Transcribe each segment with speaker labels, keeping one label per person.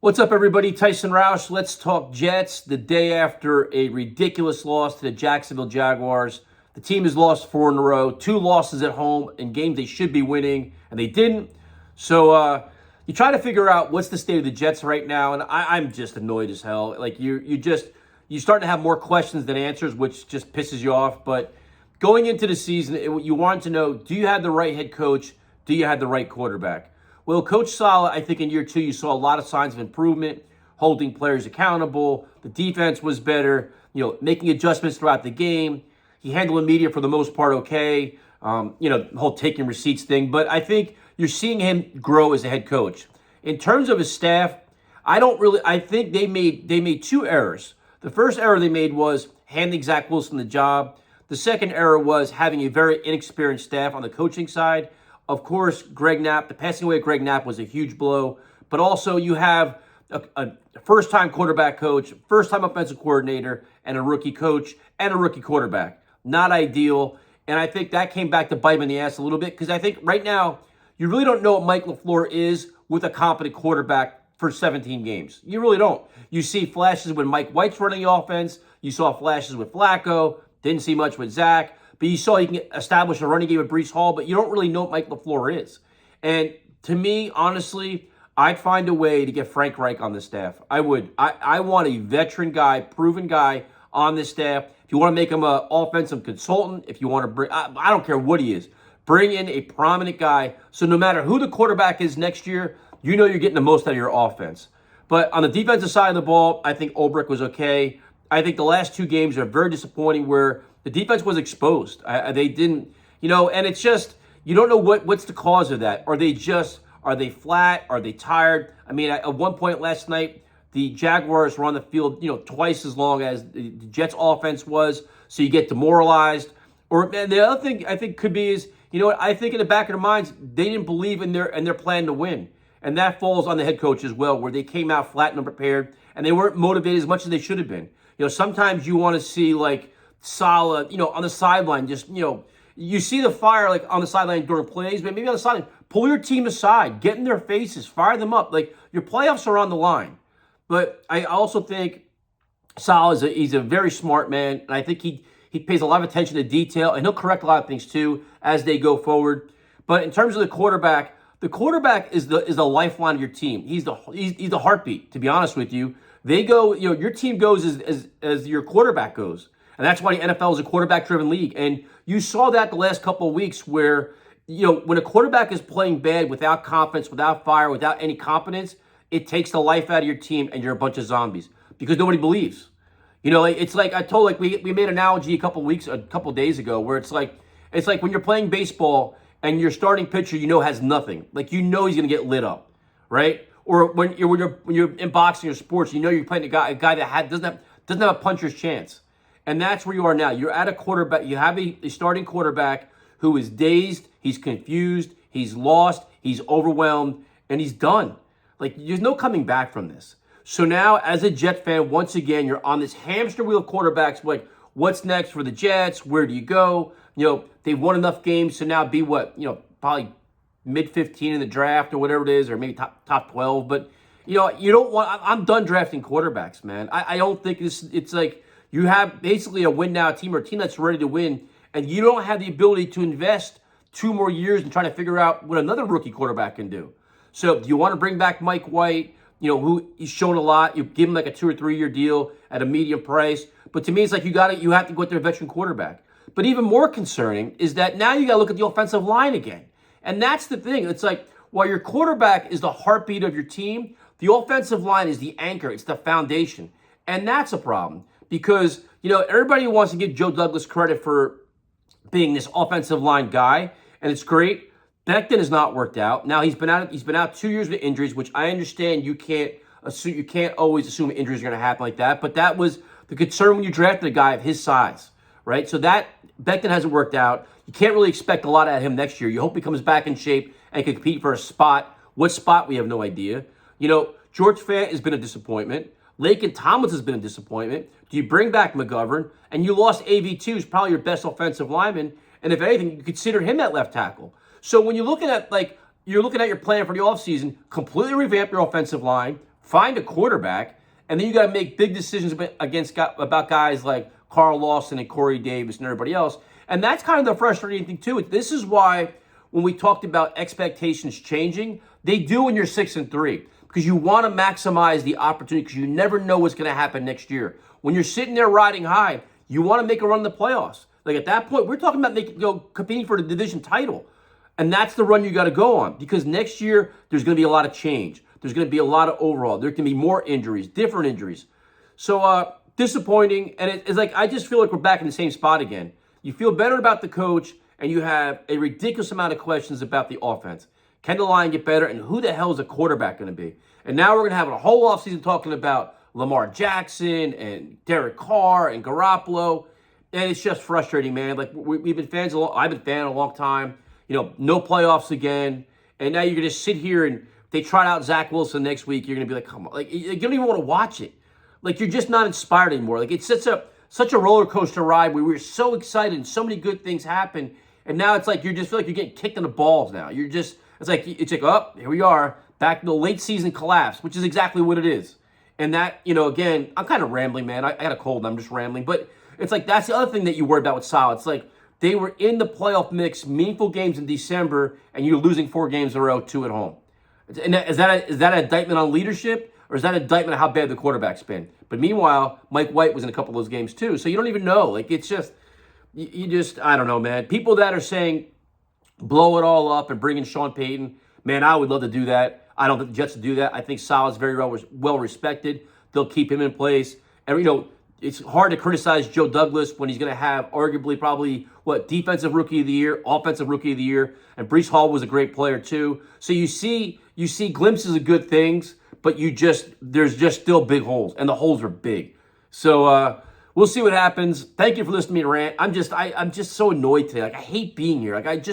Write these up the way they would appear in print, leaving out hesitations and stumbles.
Speaker 1: What's up, everybody? Tyson Roush. Let's talk Jets. The day after a ridiculous loss to the Jacksonville Jaguars, the team has lost 4 in a row, 2 losses at home in games they should be winning, and they didn't. So you try to figure out what's the state of the Jets right now, and I'm just annoyed as hell. Like you're starting to have more questions than answers, which just pisses you off. But going into the season, you want to know: do you have the right head coach? Do you have the right quarterback? Well, Coach Saleh, I think in year 2, you saw a lot of signs of improvement, holding players accountable. The defense was better, making adjustments throughout the game. He handled the media for the most part okay, the whole taking receipts thing. But I think you're seeing him grow as a head coach. In terms of his staff, I think they made 2 errors. The first error they made was handing Zach Wilson the job. The second error was having a very inexperienced staff on the coaching side. Of course, Greg Knapp, the passing away of Greg Knapp was a huge blow. But also you have a first-time quarterback coach, first-time offensive coordinator, and a rookie coach, and a rookie quarterback. Not ideal. And I think that came back to bite him in the ass a little bit, because I think right now you really don't know what Mike LaFleur is with a competent quarterback for 17 games. You really don't. You see flashes when Mike White's running the offense. You saw flashes with Flacco. Didn't see much with Zach. But you saw he can establish a running game with Breece Hall, but you don't really know what Mike LaFleur is. And to me, honestly, I'd find a way to get Frank Reich on the staff. I would. I want a veteran guy, proven guy on this staff. If you want to make him an offensive consultant, if you want to bring, I don't care what he is, bring in a prominent guy. So no matter who the quarterback is next year, you know you're getting the most out of your offense. But on the defensive side of the ball, I think Ulbrich was okay. I think the last 2 games are very disappointing where the defense was exposed. They didn't, and it's just, you don't know what's the cause of that. Are they flat? Are they tired? I mean, at one point last night, the Jaguars were on the field, twice as long as the Jets offense was. So you get demoralized. And the other thing I think could be is, I think in the back of their minds, they didn't believe in their plan to win. And that falls on the head coach as well, where they came out flat and unprepared, and they weren't motivated as much as they should have been. Sometimes you want to see, like, Saleh, on the sideline, just, you see the fire, like, on the sideline during plays, but maybe on the sideline, pull your team aside, get in their faces, fire them up. Like, your playoffs are on the line. But I also think Saleh he's a very smart man, and I think he pays a lot of attention to detail, and he'll correct a lot of things, too, as they go forward. But in terms of the quarterback is the lifeline of your team. He's the heartbeat, to be honest with you. They go, your team goes as your quarterback goes. And that's why the NFL is a quarterback-driven league. And you saw that the last couple of weeks where, when a quarterback is playing bad without confidence, without fire, without any competence, it takes the life out of your team and you're a bunch of zombies because nobody believes. It's like I told, we made an analogy a couple days ago where it's like when you're playing baseball and your starting pitcher, has nothing. Like, he's going to get lit up, right? Or when you're in boxing or sports, you're playing a guy that doesn't have a puncher's chance. And that's where you are now. You're at a quarterback. You have a starting quarterback who is dazed, he's confused, he's lost, he's overwhelmed, and he's done. Like, there's no coming back from this. So now, as a Jet fan, once again, you're on this hamster wheel of quarterbacks. Like, what's next for the Jets? Where do you go? They've won enough games to now be probably mid-15 in the draft or whatever it is, or maybe top 12. But, you don't want, I'm done drafting quarterbacks, man. I don't think it's like, you have basically a win-now team or a team that's ready to win, and you don't have the ability to invest 2 more years in trying to figure out what another rookie quarterback can do. So do you want to bring back Mike White, who he's shown a lot? You give him like a 2 or 3 year deal at a medium price. But to me, it's like you have to go with their veteran quarterback. But even more concerning is that now you got to look at the offensive line again. And that's the thing. It's like, while your quarterback is the heartbeat of your team, the offensive line is the anchor. It's the foundation. And that's a problem. Because, everybody wants to give Joe Douglas credit for being this offensive line guy, and it's great. Becton has not worked out. Now he's been out 2 years with injuries, which I understand you can't always assume injuries are going to happen like that. But that was the concern when you drafted a guy of his size, right? So that Becton hasn't worked out. You can't really expect a lot out of him next year. You hope he comes back in shape and can compete for a spot. What spot, we have no idea. George Fant has been a disappointment. Lakin Thomas has been a disappointment. Do you bring back McGovern? And you lost AV2, who's probably your best offensive lineman. And if anything, you consider him at left tackle. So when you're looking at your plan for the offseason, completely revamp your offensive line, find a quarterback, and then you got to make big decisions about guys like Carl Lawson and Corey Davis and everybody else. And that's kind of the frustrating thing too. This is why when we talked about expectations changing, they do when you're 6-3, because you want to maximize the opportunity, because you never know what's going to happen next year. When you're sitting there riding high, you want to make a run in the playoffs. Like at that point, we're talking about competing for the division title. And that's the run you got to go on, because next year there's going to be a lot of change. There's going to be a lot of overhaul. There can be more injuries, different injuries. So disappointing. And it's like, I just feel like we're back in the same spot again. You feel better about the coach, and you have a ridiculous amount of questions about the offense. Can the line get better? And who the hell is a quarterback going to be? And now we're going to have a whole offseason talking about Lamar Jackson and Derek Carr and Garoppolo. And it's just frustrating, man. Like, we've been fans I've been a fan a long time. No playoffs again. And now you're going to sit here and they trot out Zach Wilson next week. You're going to be like, come on. Like, you don't even want to watch it. Like, you're just not inspired anymore. Like, it's such a roller coaster ride where we were so excited and so many good things happen. And now it's like you just feel like you're getting kicked in the balls now. It's like, oh, here we are, back to the late season collapse, which is exactly what it is. And that, again, I'm kind of rambling, man. I got a cold and I'm just rambling. But it's like, that's the other thing that you worry about with Sal. It's like they were in the playoff mix, meaningful games in December, and you're losing 4 games in a row, 2 at home. And is that an indictment on leadership, or is that an indictment on how bad the quarterback's been? But meanwhile, Mike White was in a couple of those games too. So you don't even know. Like, it's just, I don't know, man. People that are saying blow it all up and bring in Sean Payton, man, I would love to do that. I don't think the Jets would do that. I think Sal is very well respected. They'll keep him in place. And, it's hard to criticize Joe Douglas when he's going to have arguably probably, defensive rookie of the year, offensive rookie of the year. And Breece Hall was a great player too. So you see glimpses of good things, but there's just still big holes, and the holes are big. So we'll see what happens. Thank you for listening to me rant. I'm just so annoyed today. Like, I hate being here. Like,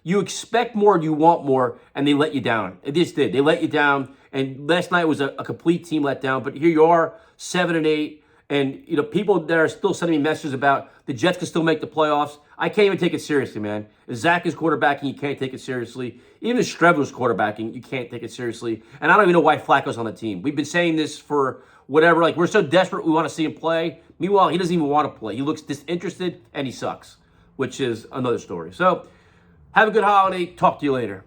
Speaker 1: you expect more and you want more, and they let you down. They just did. They let you down. And last night was a complete team letdown. But here you are, 7-8. And, people that are still sending me messages about the Jets can still make the playoffs. I can't even take it seriously, man. If Zach is quarterbacking, you can't take it seriously. Even if Streveler's quarterbacking, you can't take it seriously. And I don't even know why Flacco's on the team. We've been saying this for whatever. Like, we're so desperate we want to see him play. Meanwhile, he doesn't even want to play. He looks disinterested, and he sucks, which is another story. So have a good holiday. Talk to you later.